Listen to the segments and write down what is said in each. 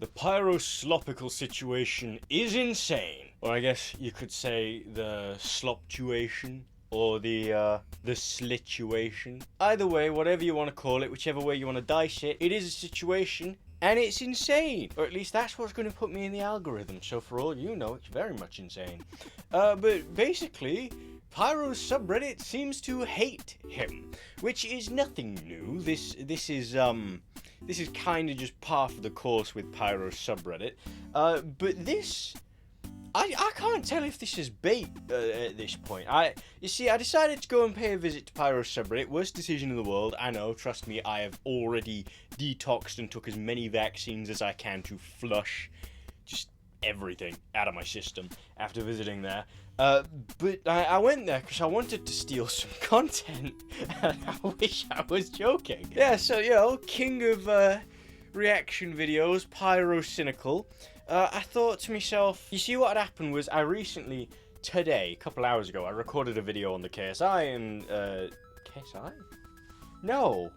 The pyro-slopical situation is insane. Or I guess you could say the sloptuation. Or the slituation. Either way, whatever you want to call it, whichever way you want to dice it, it is a situation, and it's insane. Or at least that's what's going to put me in the algorithm, so for all you know, it's very much insane. But basically, Pyro's subreddit seems to hate him, which is nothing new. This is kind of just par for the course with Pyro's subreddit. But this, I can't tell if this is bait at this point. You see, I decided to go and pay a visit to Pyro's subreddit. Worst decision in the world, I know, trust me, I have already detoxed and took as many vaccines as I can to flush just everything out of my system after visiting there. But I went there because I wanted to steal some content, and I wish I was joking. Yeah, so, you know, king of reaction videos, Pyrocynical. I thought to myself, you see what had happened was I recently, today, a couple hours ago, I recorded a video on the KSI and, KSI? No,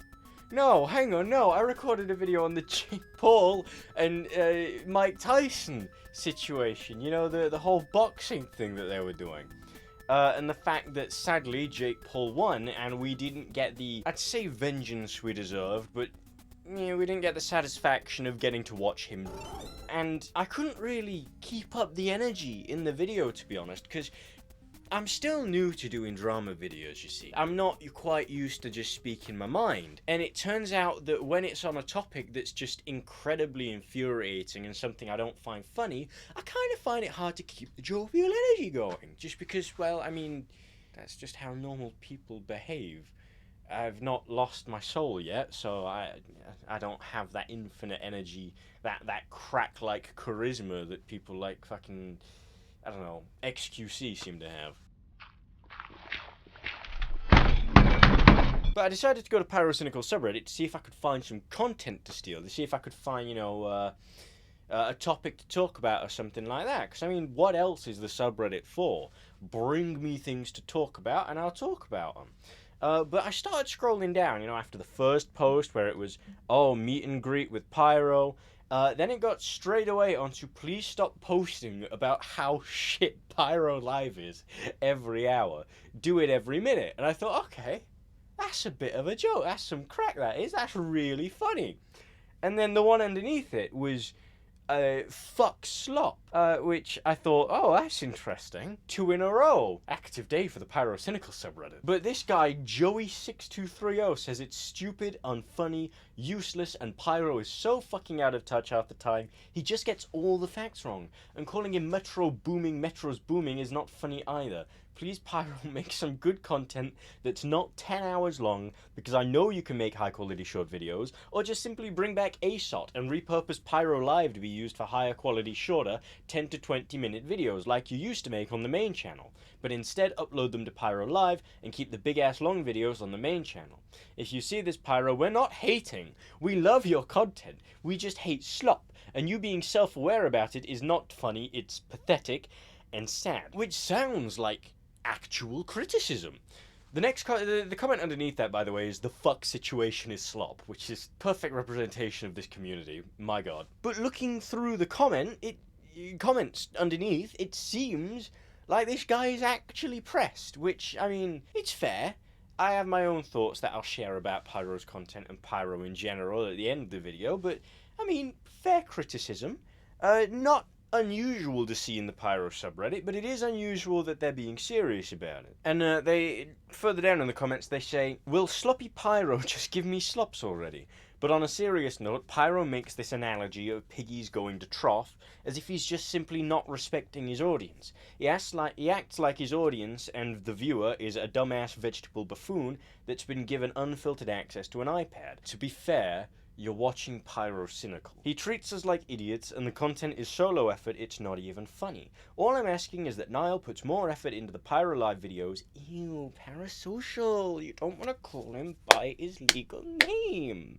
hang on, no, I recorded a video on the Jake Paul and Mike Tyson situation, you know, the whole boxing thing that they were doing. And the fact that, sadly, Jake Paul won, and we didn't get the, I'd say vengeance we deserved, but you know, we didn't get the satisfaction of getting to watch him. And I couldn't really keep up the energy in the video, to be honest, because I'm still new to doing drama videos, you see. I'm not quite used to just speaking my mind. And it turns out that when it's on a topic that's just incredibly infuriating and something I don't find funny, I kind of find it hard to keep the jovial energy going. Just because, well, I mean, that's just how normal people behave. I've not lost my soul yet, so I don't have that infinite energy, that crack-like charisma that people like fucking, I don't know, XQC seem to have. But I decided to go to Pyrocynical subreddit to see if I could find some content to steal, to see if I could find, you know, a topic to talk about or something like that. Because, I mean, what else is the subreddit for? Bring me things to talk about and I'll talk about them. But I started scrolling down, you know, after the first post where it was, oh, meet and greet with Pyro. Then it got straight away onto please stop posting about how shit Pyro Live is every hour. Do it every minute. And I thought, okay, that's a bit of a joke. That's some crack, that is. That's really funny. And then the one underneath it was fuck Slop, which I thought, oh, that's interesting. 2 in a row. Active day for the Pyrocynical subreddit. But this guy, Joey6230, says it's stupid, unfunny, useless, and Pyro is so fucking out of touch half the time, he just gets all the facts wrong. And calling him Metro's booming is not funny either. Please, Pyro, make some good content that's not 10 hours long, because I know you can make high-quality short videos, or just simply bring back ASOT and repurpose Pyro Live to be used for higher quality, shorter, 10 to 20 minute videos like you used to make on the main channel, but instead upload them to Pyro Live and keep the big-ass long videos on the main channel. If you see this, Pyro, we're not hating. We love your content. We just hate Slop, and you being self-aware about it is not funny, it's pathetic and sad. Which sounds like actual criticism. The next the comment underneath that, by the way, is the fuck situation is Slop, which is perfect representation of this community. My god. But looking through the comments underneath, it seems like this guy is actually pressed, which, I mean, it's fair. I have my own thoughts that I'll share about Pyro's content and Pyro in general at the end of the video, but, I mean, fair criticism. Not unusual to see in the Pyro subreddit, but it is unusual that they're being serious about it. And they, further down in the comments, they say, will Sloppy Pyro just give me slops already? But on a serious note, Pyro makes this analogy of piggies going to trough as if he's just simply not respecting his audience. He acts like his audience and the viewer is a dumbass vegetable buffoon that's been given unfiltered access to an iPad. To be fair, you're watching Pyrocynical. He treats us like idiots, and the content is so low effort it's not even funny. All I'm asking is that Niall puts more effort into the Pyro Live videos. Ew, parasocial. You don't want to call him by his legal name.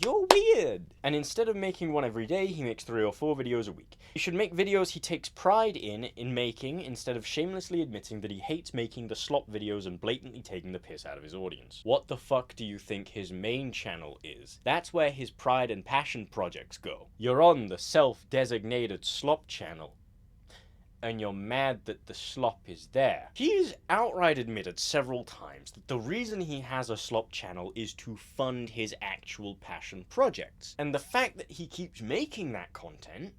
You're weird. And instead of making one every day, he makes 3 or 4 videos a week. He should make videos he takes pride in making, instead of shamelessly admitting that he hates making the slop videos and blatantly taking the piss out of his audience. What the fuck do you think his main channel is? That's where his pride and passion projects go. You're on the self-designated slop channel, and you're mad that the slop is there. He's outright admitted several times that the reason he has a slop channel is to fund his actual passion projects. And the fact that he keeps making that content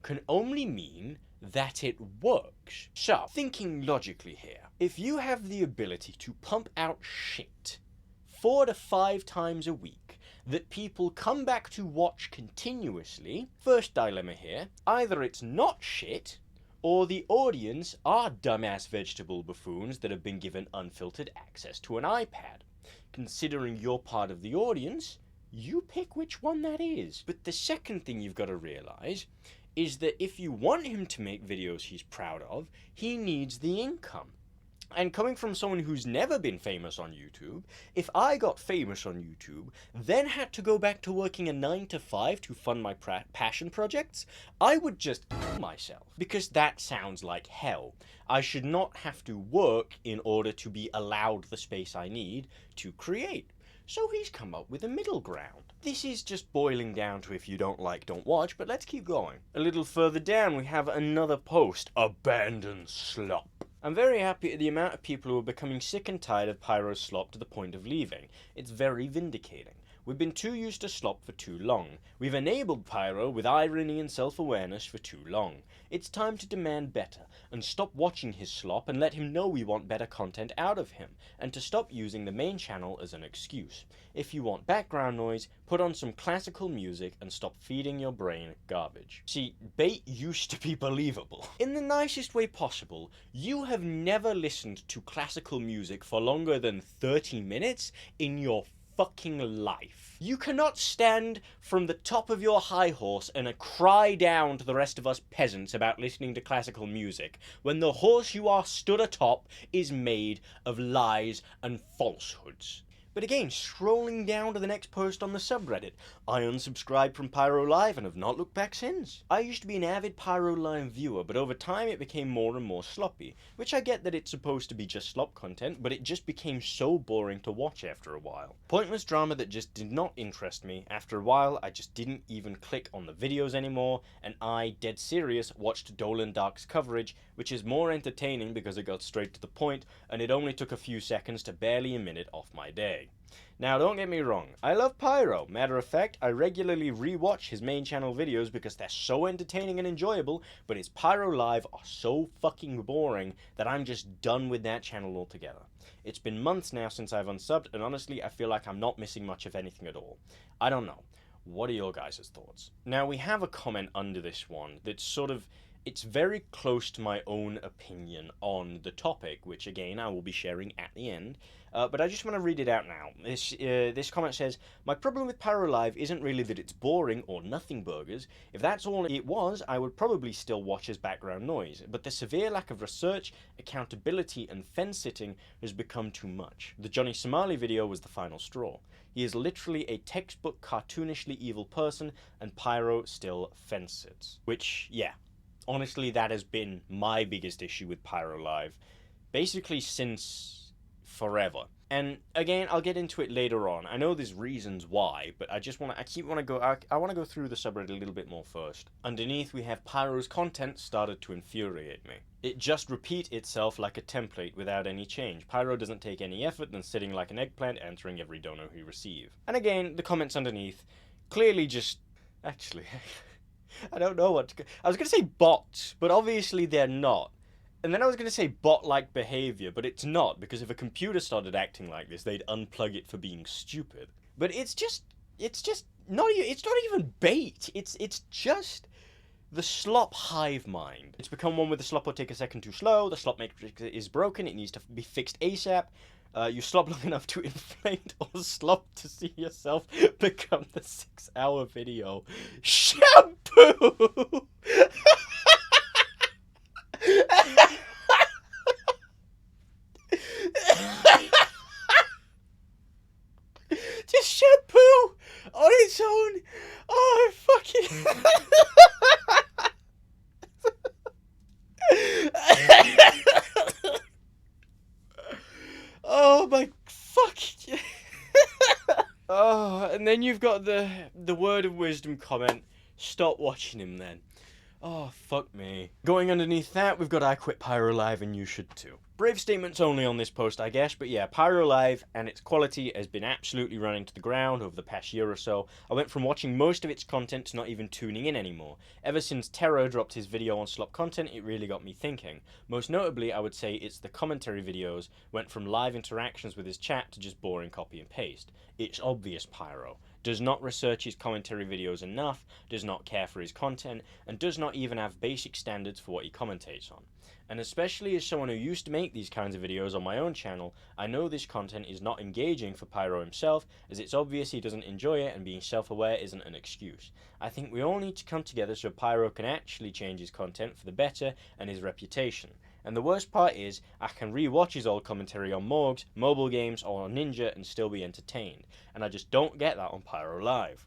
can only mean that it works. So, thinking logically here, if you have the ability to pump out shit 4 to 5 times a week that people come back to watch continuously, first dilemma here, either it's not shit, or the audience are dumbass vegetable buffoons that have been given unfiltered access to an iPad. Considering you're part of the audience, you pick which one that is. But the second thing you've got to realize is that if you want him to make videos he's proud of, he needs the income. And coming from someone who's never been famous on YouTube, if I got famous on YouTube, then had to go back to working a 9 to 5 to fund my passion projects, I would just kill myself. Because that sounds like hell. I should not have to work in order to be allowed the space I need to create. So he's come up with a middle ground. This is just boiling down to if you don't like, don't watch, but let's keep going. A little further down we have another post, Abandon Slop. I'm very happy at the amount of people who are becoming sick and tired of Pyro's slop to the point of leaving. It's very vindicating. We've been too used to slop for too long. We've enabled Pyro with irony and self-awareness for too long. It's time to demand better, and stop watching his slop and let him know we want better content out of him, and to stop using the main channel as an excuse. If you want background noise, put on some classical music and stop feeding your brain garbage. See, bait used to be believable. In the nicest way possible, you have never listened to classical music for longer than 30 minutes in your fucking life. You cannot stand from the top of your high horse and cry down to the rest of us peasants about listening to classical music when the horse you are stood atop is made of lies and falsehoods. But again, scrolling down to the next post on the subreddit, I unsubscribed from Pyro Live and have not looked back since. I used to be an avid Pyro Live viewer, but over time it became more and more sloppy, which I get that it's supposed to be just slop content, but it just became so boring to watch after a while. Pointless drama that just did not interest me. After a while, I just didn't even click on the videos anymore, and I, dead serious, watched Dolan Dark's coverage, which is more entertaining because it got straight to the point, and it only took a few seconds to barely a minute off my day. Now, don't get me wrong, I love Pyro. Matter of fact, I regularly rewatch his main channel videos because they're so entertaining and enjoyable, but his Pyro Live are so fucking boring that I'm just done with that channel altogether. It's been months now since I've unsubbed, and honestly, I feel like I'm not missing much of anything at all. I don't know. What are your guys' thoughts? Now, we have a comment under this one that's sort of, it's very close to my own opinion on the topic, which again I will be sharing at the end, but I just want to read it out now. This comment says, "My problem with Pyro Live isn't really that it's boring or nothing burgers. If that's all it was, I would probably still watch as background noise, but the severe lack of research, accountability, and fence-sitting has become too much. The Johnny Somali video was the final straw. He is literally a textbook cartoonishly evil person, and Pyro still fence-sits." Which, yeah. Honestly, that has been my biggest issue with Pyro Live, basically since forever. And again, I'll get into it later on. I know there's reasons why, but I want to go through the subreddit a little bit more first. Underneath, we have Pyro's content started to infuriate me. It just repeats itself like a template without any change. Pyro doesn't take any effort than sitting like an eggplant answering every dono he receives. And again, the comments underneath clearly just actually. I don't know what to... I was going to say bots, but obviously they're not. And then I was going to say bot-like behavior, but it's not, because if a computer started acting like this, they'd unplug it for being stupid. But it's not even bait. It's just the slop hive mind. It's become one where the slop will take a second too slow, the slop matrix is broken, it needs to be fixed ASAP. You slop long enough to inflate or slop to see yourself become the 6-hour video. Shampoo! Just shampoo on its And then you've got the word of wisdom comment, stop watching him then. Oh, fuck me. Going underneath that, we've got I quit Pyro Live and you should too. Brave statements only on this post, I guess, but yeah, Pyro Live and its quality has been absolutely running to the ground over the past year or so. I went from watching most of its content to not even tuning in anymore. Ever since Terror dropped his video on Slop content, it really got me thinking. Most notably, I would say it's the commentary videos went from live interactions with his chat to just boring copy and paste. It's obvious Pyro does not research his commentary videos enough, does not care for his content, and does not even have basic standards for what he commentates on. And especially as someone who used to make these kinds of videos on my own channel, I know this content is not engaging for Pyro himself, as it's obvious he doesn't enjoy it and being self-aware isn't an excuse. I think we all need to come together so Pyro can actually change his content for the better and his reputation. And the worst part is, I can re-watch his old commentary on Morgs, mobile games, or on Ninja and still be entertained. And I just don't get that on Pyro Live.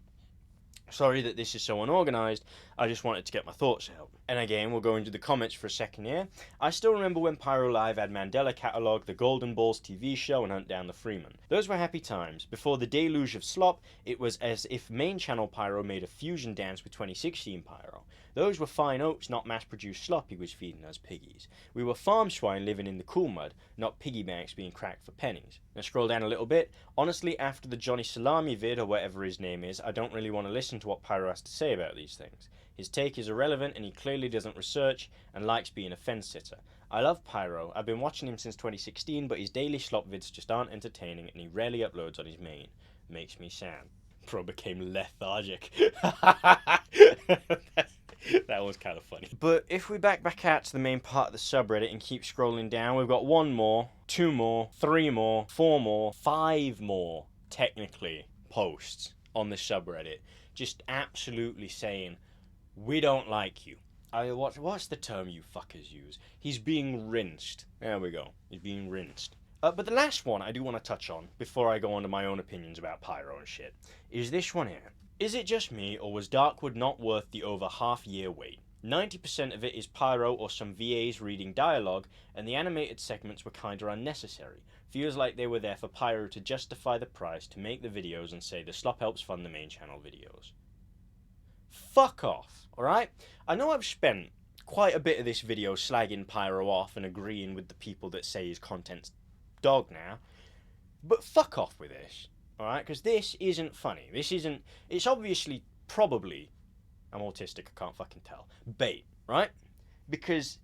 Sorry that this is so unorganised, I just wanted to get my thoughts out. And again, we'll go into the comments for a second here. I still remember when Pyro Live had Mandela Catalogue, the Golden Balls TV show, and Hunt Down the Freeman. Those were happy times. Before the deluge of Slop, it was as if main channel Pyro made a fusion dance with 2016 Pyro. Those were fine oats, not mass-produced slop he was feeding us piggies. We were farm swine living in the cool mud, not piggy banks being cracked for pennies. Now scroll down a little bit. Honestly, after the Johnny Salami vid, or whatever his name is, I don't really want to listen to what Pyro has to say about these things. His take is irrelevant and he clearly doesn't research and likes being a fence-sitter. I love Pyro. I've been watching him since 2016, but his daily slop vids just aren't entertaining and he rarely uploads on his main. Makes me sad. Pro became lethargic. That was kind of funny. But if we back out to the main part of the subreddit and keep scrolling down, we've got 1 more, 2 more, 3 more, 4 more, 5 more, technically, posts on this subreddit. Just absolutely saying, we don't like you. What's the term you fuckers use? He's being rinsed. There we go. He's being rinsed. But the last one I do want to touch on, before I go on to my own opinions about Pyro and shit, is this one here. Is it just me, or was Darkwood not worth the over half-year wait? 90% of it is Pyro or some VAs reading dialogue, and the animated segments were kinda unnecessary. Feels like they were there for Pyro to justify the price to make the videos and say the slop helps fund the main channel videos. Fuck off, alright? I know I've spent quite a bit of this video slagging Pyro off and agreeing with the people that say his content's dog now, but fuck off with this. Alright, because this isn't funny. This isn't... It's obviously, probably... I'm autistic, I can't fucking tell. Bait, right? Because...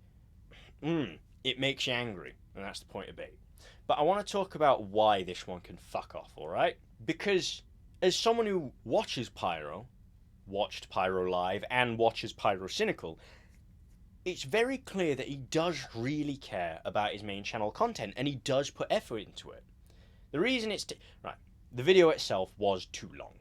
it makes you angry. And that's the point of bait. But I want to talk about why this one can fuck off, alright? Because, as someone who watches Pyro, watched Pyro Live, and watches Pyro Cynical, it's very clear that he does really care about his main channel content, and he does put effort into it. The reason it's... Right. The video itself was too long.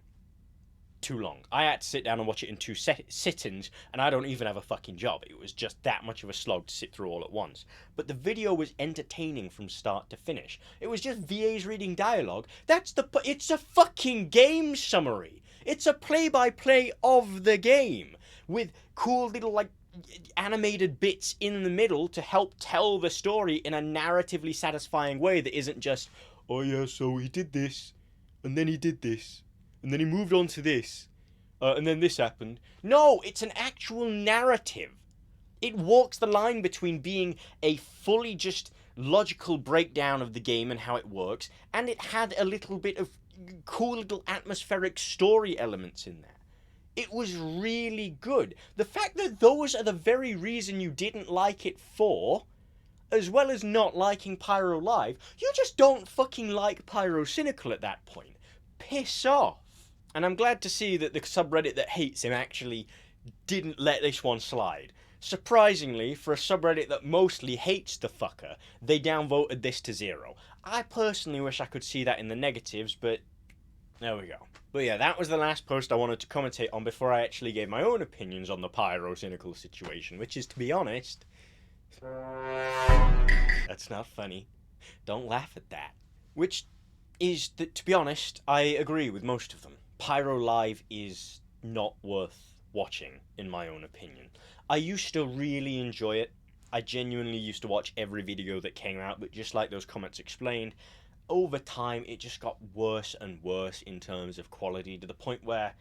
Too long. I had to sit down and watch it in 2 sittings, and I don't even have a fucking job. It was just that much of a slog to sit through all at once. But the video was entertaining from start to finish. It was just VAs reading dialogue. It's a fucking game summary. It's a play-by-play of the game, with cool little, like, animated bits in the middle to help tell the story in a narratively satisfying way that isn't just, oh yeah, so he did this, and then he did this, and then he moved on to this, and then this happened. No, it's an actual narrative. It walks the line between being a fully just logical breakdown of the game and how it works, and it had a little bit of cool little atmospheric story elements in there. It was really good. The fact that those are the very reason you didn't like it for, as well as not liking Pyro Live, you just don't fucking like Pyro Cynical at that point. Piss off. And I'm glad to see that the subreddit that hates him actually didn't let this one slide. Surprisingly, for a subreddit that mostly hates the fucker, they downvoted this to 0. I personally wish I could see that in the negatives, but there we go. But yeah, that was the last post I wanted to commentate on before I actually gave my own opinions on the Pyro Cynical situation, which is, to be honest... That's not funny. Don't laugh at that. Which is that, to be honest, I agree with most of them. Pyro Live is not worth watching, in my own opinion. I used to really enjoy it. I genuinely used to watch every video that came out, but just like those comments explained, over time it just got worse and worse in terms of quality, to the point where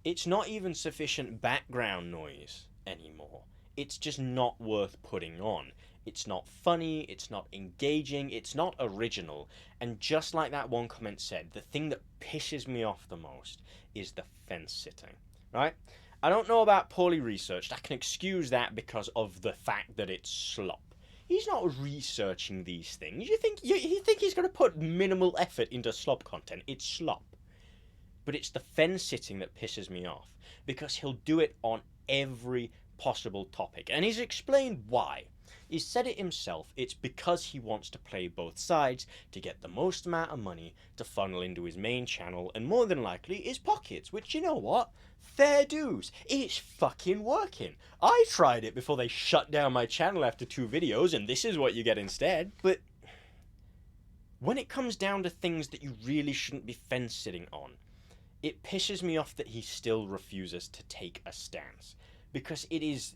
it's not even sufficient background noise anymore. It's just not worth putting on. It's not funny, it's not engaging, it's not original. And just like that one comment said, the thing that pisses me off the most is the fence sitting, right? I don't know about poorly researched. I can excuse that because of the fact that it's Slop. He's not researching these things. You think he's going to put minimal effort into Slop content? It's Slop. But it's the fence sitting that pisses me off, because he'll do it on every possible topic, and he's explained why. He said it himself. It's because he wants to play both sides to get the most amount of money to funnel into his main channel, and more than likely his pockets, which, you know what? Fair dues. It's fucking working. I tried it before they shut down my channel after 2 videos, and this is what you get instead. But when it comes down to things that you really shouldn't be fence sitting on, it pisses me off that he still refuses to take a stance, because it is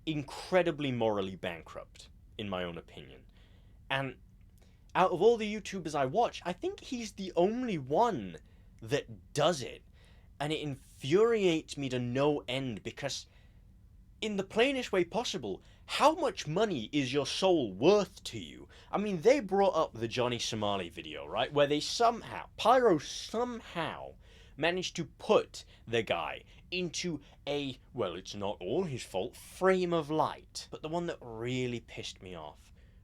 incredibly morally bankrupt, in my own opinion. And out of all the YouTubers I watch, I think he's the only one that does it. And it infuriates me to no end, because in the plainest way possible, how much money is your soul worth to you? I mean, they brought up the Johnny Somali video, right? Where they Pyro somehow managed to put the guy into a, well, it's not all his fault, frame of light. But the one that really pissed me off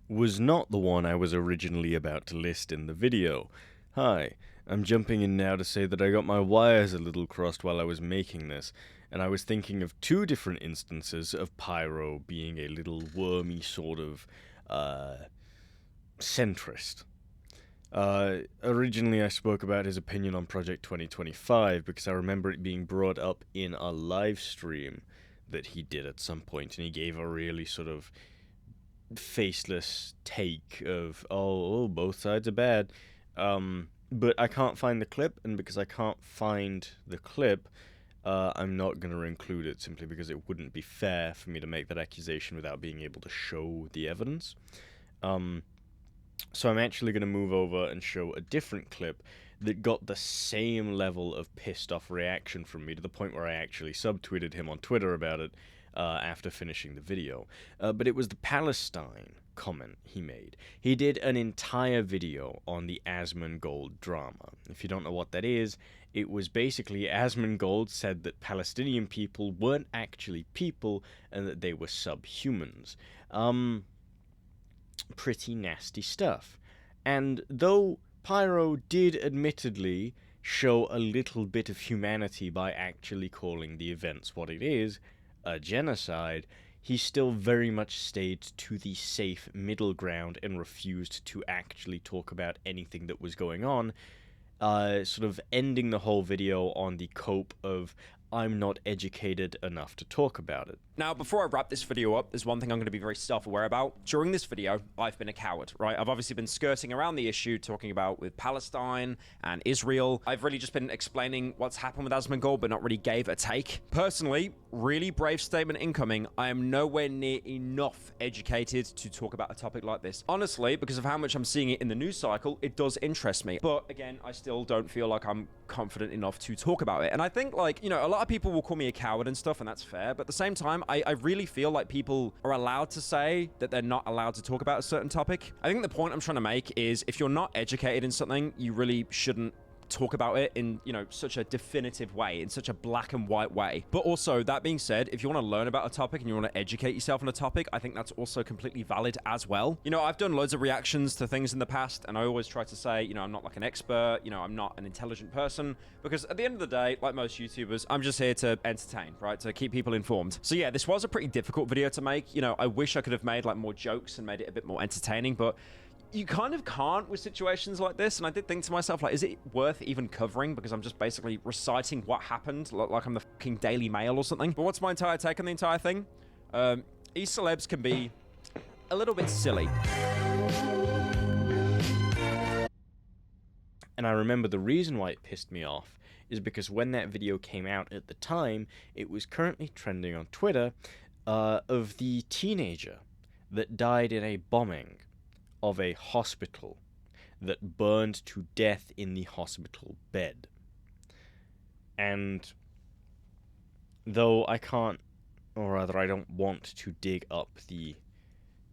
was not the one I was originally about to list in the video. Hi, I'm jumping in now to say that I got my wires a little crossed while I was making this, and I was thinking of 2 different instances of Pyro being a little wormy sort of, centrist. Originally I spoke about his opinion on Project 2025 because I remember it being brought up in a live stream that he did at some point, and he gave a really sort of faceless take of, oh, both sides are bad. But I can't find the clip, and because I can't find the clip, I'm not going to include it, simply because it wouldn't be fair for me to make that accusation without being able to show the evidence. So I'm actually going to move over and show a different clip that got the same level of pissed off reaction from me, to the point where I actually subtweeted him on Twitter about it after finishing the video. But it was the Palestine comment he made. He did an entire video on the Asmongold drama. If you don't know what that is, it was basically Asmongold said that Palestinian people weren't actually people and that they were subhumans. Pretty nasty stuff. And though Pyro did admittedly show a little bit of humanity by actually calling the events what it is, a genocide, he still very much stayed to the safe middle ground and refused to actually talk about anything that was going on, sort of ending the whole video on the cope of, I'm not educated enough to talk about it. Now, before I wrap this video up, there's one thing I'm going to be very self-aware about. During this video, I've been a coward, right? I've obviously been skirting around the issue, talking about with Palestine and Israel. I've really just been explaining what's happened with Asmongold, but not really gave a take. Personally, really brave statement incoming. I am nowhere near enough educated to talk about a topic like this. Honestly, because of how much I'm seeing it in the news cycle, it does interest me. But again, I still don't feel like I'm confident enough to talk about it. And I think, like, you know, a lot of people will call me a coward and stuff, and that's fair. But at the same time, I really feel like people are allowed to say that they're not allowed to talk about a certain topic. I think the point I'm trying to make is, if you're not educated in something, you really shouldn't talk about it in, you know, such a definitive way, in such a black and white way. But also, that being said, if you want to learn about a topic and you want to educate yourself on a topic, I think that's also completely valid as well. You know, I've done loads of reactions to things in the past, and I always try to say, you know, I'm not like an expert, you know, I'm not an intelligent person, because at the end of the day, like most YouTubers, I'm just here to entertain, right? To keep people informed. So yeah, this was a pretty difficult video to make. You know, I wish I could have made like more jokes and made it a bit more entertaining, but you kind of can't with situations like this. And I did think to myself, like, is it worth even covering? Because I'm just basically reciting what happened, like I'm the fucking Daily Mail or something. But what's my entire take on the entire thing? E-celebs can be a little bit silly. And I remember the reason why it pissed me off is because when that video came out at the time, it was currently trending on Twitter of the teenager that died in a bombing of a hospital that burned to death in the hospital bed. And though I can't, or rather I don't want to dig up the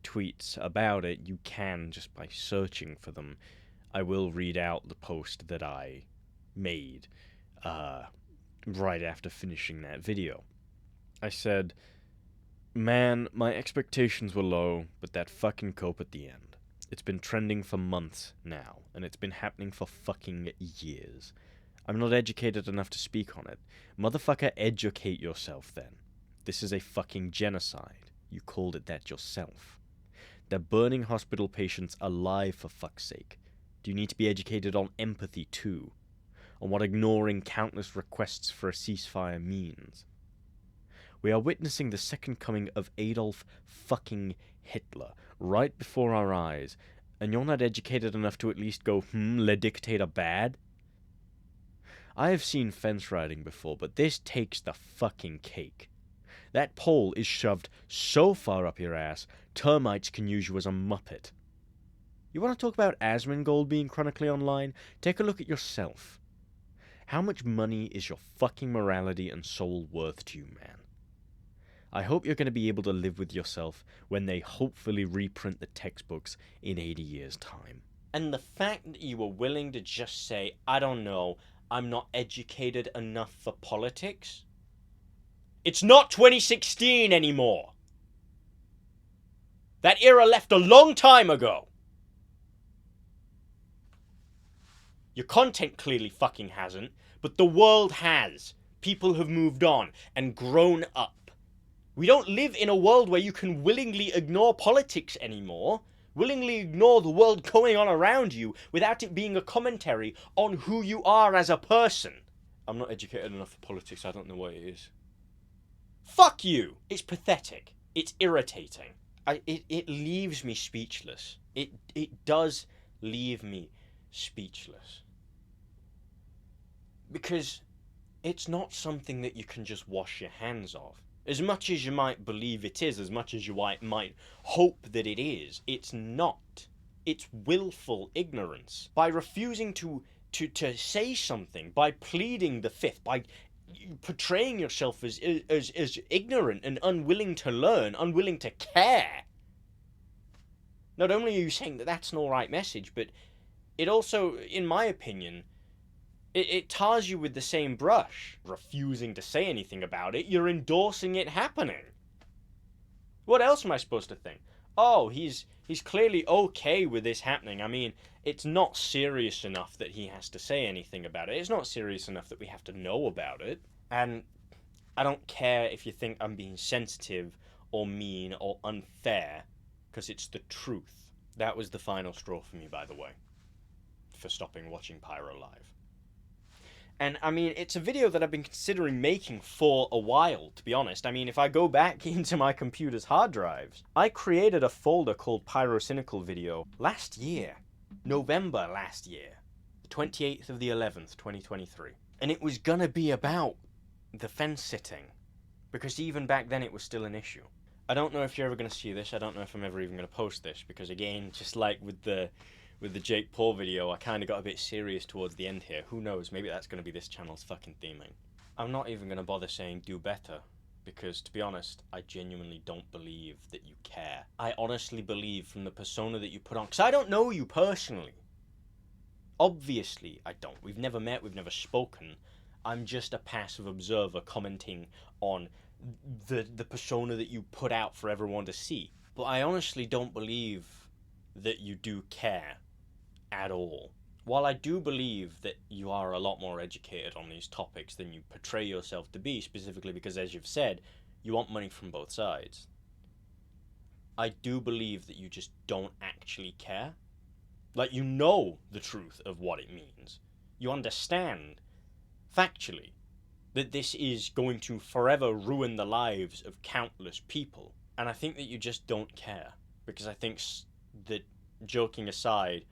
tweets about it, you can just by searching for them. I will read out the post that I made right after finishing that video. I said, "Man, my expectations were low, but that fucking cope at the end. It's been trending for months now, and it's been happening for fucking years. I'm not educated enough to speak on it. Motherfucker, educate yourself then. This is a fucking genocide. You called it that yourself. They're burning hospital patients alive for fuck's sake. Do you need to be educated on empathy too? On what ignoring countless requests for a ceasefire means? We are witnessing the second coming of Adolf fucking Hitler right before our eyes, and you're not educated enough to at least go, le dictator bad? I have seen fence riding before, but this takes the fucking cake. That pole is shoved so far up your ass, termites can use you as a muppet. You want to talk about Asmongold being chronically online? Take a look at yourself. How much money is your fucking morality and soul worth to you, man? I hope you're going to be able to live with yourself when they hopefully reprint the textbooks in 80 years' time." And the fact that you were willing to just say, I don't know, I'm not educated enough for politics? It's not 2016 anymore. That era left a long time ago. Your content clearly fucking hasn't, but the world has. People have moved on and grown up. We don't live in a world where you can willingly ignore politics anymore, willingly ignore the world going on around you without it being a commentary on who you are as a person. I'm not educated enough for politics, I don't know what it is. Fuck you! It's pathetic. It's irritating. It leaves me speechless. It does leave me speechless. Because it's not something that you can just wash your hands of. As much as you might believe it is, as much as you might hope that it is, it's not. It's willful ignorance. By refusing to say something, by pleading the fifth, by portraying yourself as ignorant and unwilling to learn, unwilling to care. Not only are you saying that that's an alright message, but it also, in my opinion, it tars you with the same brush. Refusing to say anything about it, you're endorsing it happening. What else am I supposed to think? Oh, he's clearly okay with this happening. I mean, it's not serious enough that he has to say anything about it. It's not serious enough that we have to know about it. And I don't care if you think I'm being sensitive or mean or unfair, because it's the truth. That was the final straw for me, by the way, for stopping watching Pyro Live. And, I mean, it's a video that I've been considering making for a while, to be honest. I mean, if I go back into my computer's hard drives, I created a folder called Pyrocynical Video last year. November last year. The 28th of the 11th, 2023. And it was gonna be about the fence sitting. Because even back then it was still an issue. I don't know if you're ever gonna see this. I don't know if I'm ever even gonna post this. Because again, just like with the Jake Paul video, I kind of got a bit serious towards the end here. Who knows, maybe that's going to be this channel's fucking theming. I'm not even going to bother saying do better, because to be honest, I genuinely don't believe that you care. I honestly believe from the persona that you put on, because I don't know you personally. Obviously, I don't. We've never met, we've never spoken. I'm just a passive observer commenting on the persona that you put out for everyone to see. But I honestly don't believe that you do care at all. While I do believe that you are a lot more educated on these topics than you portray yourself to be, specifically because, as you've said, you want money from both sides, I do believe that you just don't actually care. Like, you know the truth of what it means. You understand, factually, that this is going to forever ruin the lives of countless people. And I think that you just don't care. Because I think that, joking aside,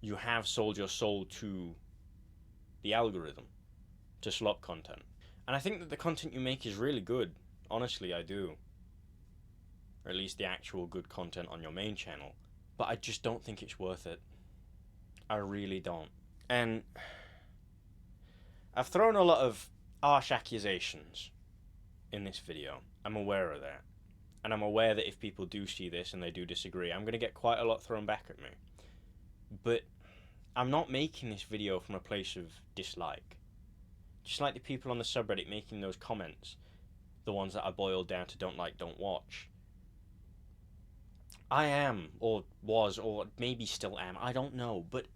you have sold your soul to the algorithm, to Slop content. And I think that the content you make is really good. Honestly, I do. Or at least the actual good content on your main channel. But I just don't think it's worth it. I really don't. And I've thrown a lot of harsh accusations in this video. I'm aware of that. And I'm aware that if people do see this and they do disagree, I'm going to get quite a lot thrown back at me. But I'm not making this video from a place of dislike. Just like the people on the subreddit making those comments, the ones that I boiled down to don't like, don't watch. I am, or was, or maybe still am, I don't know, but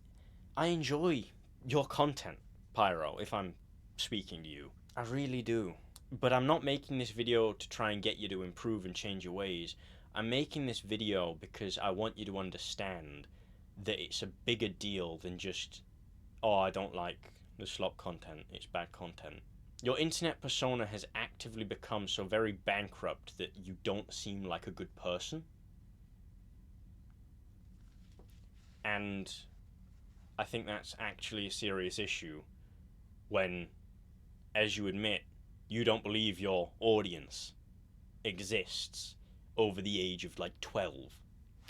I enjoy your content, Pyro, if I'm speaking to you. I really do. But I'm not making this video to try and get you to improve and change your ways. I'm making this video because I want you to understand that it's a bigger deal than just, oh, I don't like the Slop content, it's bad content. Your internet persona has actively become so very bankrupt that you don't seem like a good person. And I think that's actually a serious issue when, as you admit, you don't believe your audience exists over the age of like 12.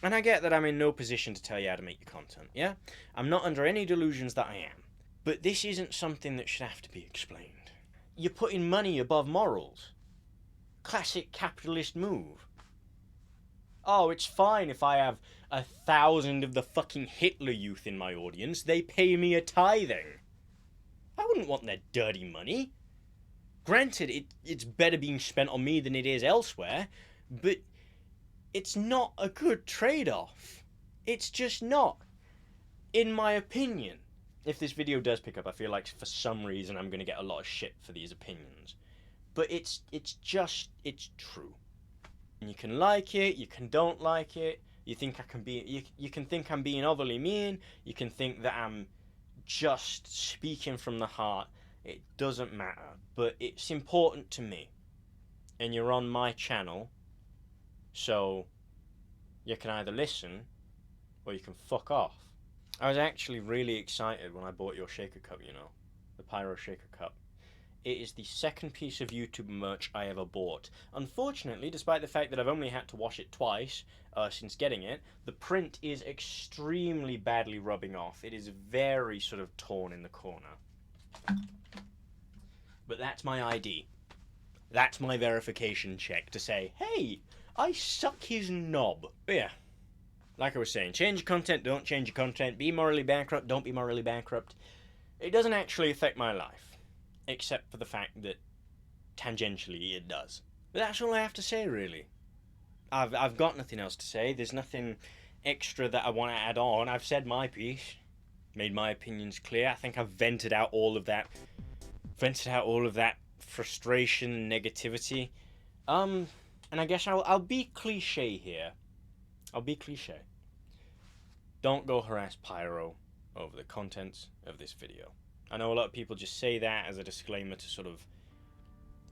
And I get that I'm in no position to tell you how to make your content, yeah? I'm not under any delusions that I am. But this isn't something that should have to be explained. You're putting money above morals. Classic capitalist move. Oh, it's fine if I have 1,000 of the fucking Hitler Youth in my audience. They pay me a tithing. I wouldn't want their dirty money. Granted, it's better being spent on me than it is elsewhere, but it's not a good trade-off. It's just not. In my opinion. If this video does pick up, I feel like for some reason I'm going to get a lot of shit for these opinions. But it's true. And you can like it, you can don't like it, you think I can be, you can think I'm being overly mean, you can think that I'm just speaking from the heart. It doesn't matter, but it's important to me. And you're on my channel, so you can either listen or you can fuck off. I was actually really excited when I bought your shaker cup, you know, the Pyro shaker cup. It is the second piece of YouTube merch I ever bought. Unfortunately, despite the fact that I've only had to wash it twice since getting it, the print is extremely badly rubbing off. It is very sort of torn in the corner. But that's my ID. That's my verification check to say, hey, I suck his knob. But yeah, like I was saying, change your content, don't change your content. Be morally bankrupt, don't be morally bankrupt. It doesn't actually affect my life. Except for the fact that, tangentially, it does. But that's all I have to say, really. I've got nothing else to say. There's nothing extra that I want to add on. I've said my piece. Made my opinions clear. I think I've vented out all of that. Frustration and negativity. And I guess I'll be cliche here. I'll be cliche. Don't go harass Pyro over the contents of this video. I know a lot of people just say that as a disclaimer to sort of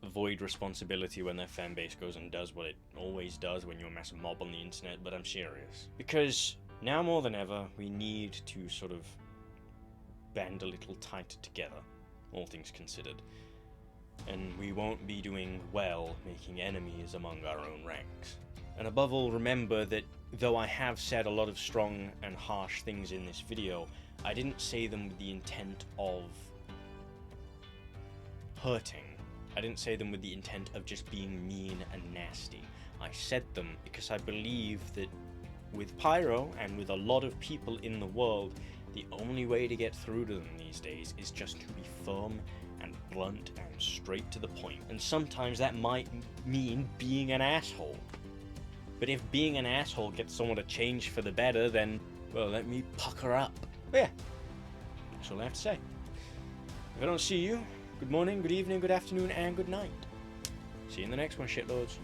avoid responsibility when their fan base goes and does what it always does when you amass a mob on the internet, but I'm serious. Because now more than ever, we need to sort of band a little tighter together, all things considered. And we won't be doing well making enemies among our own ranks. And above all, remember that though I have said a lot of strong and harsh things in this video, I didn't say them with the intent of hurting. I didn't say them with the intent of just being mean and nasty. I said them because I believe that with Pyro and with a lot of people in the world, the only way to get through to them these days is just to be firm and blunt and straight to the point. And sometimes that might mean being an asshole. But if being an asshole gets someone to change for the better, then, well, let me pucker up. But yeah, that's all I have to say. If I don't see you, good morning, good evening, good afternoon, and good night. See you in the next one, shitlords.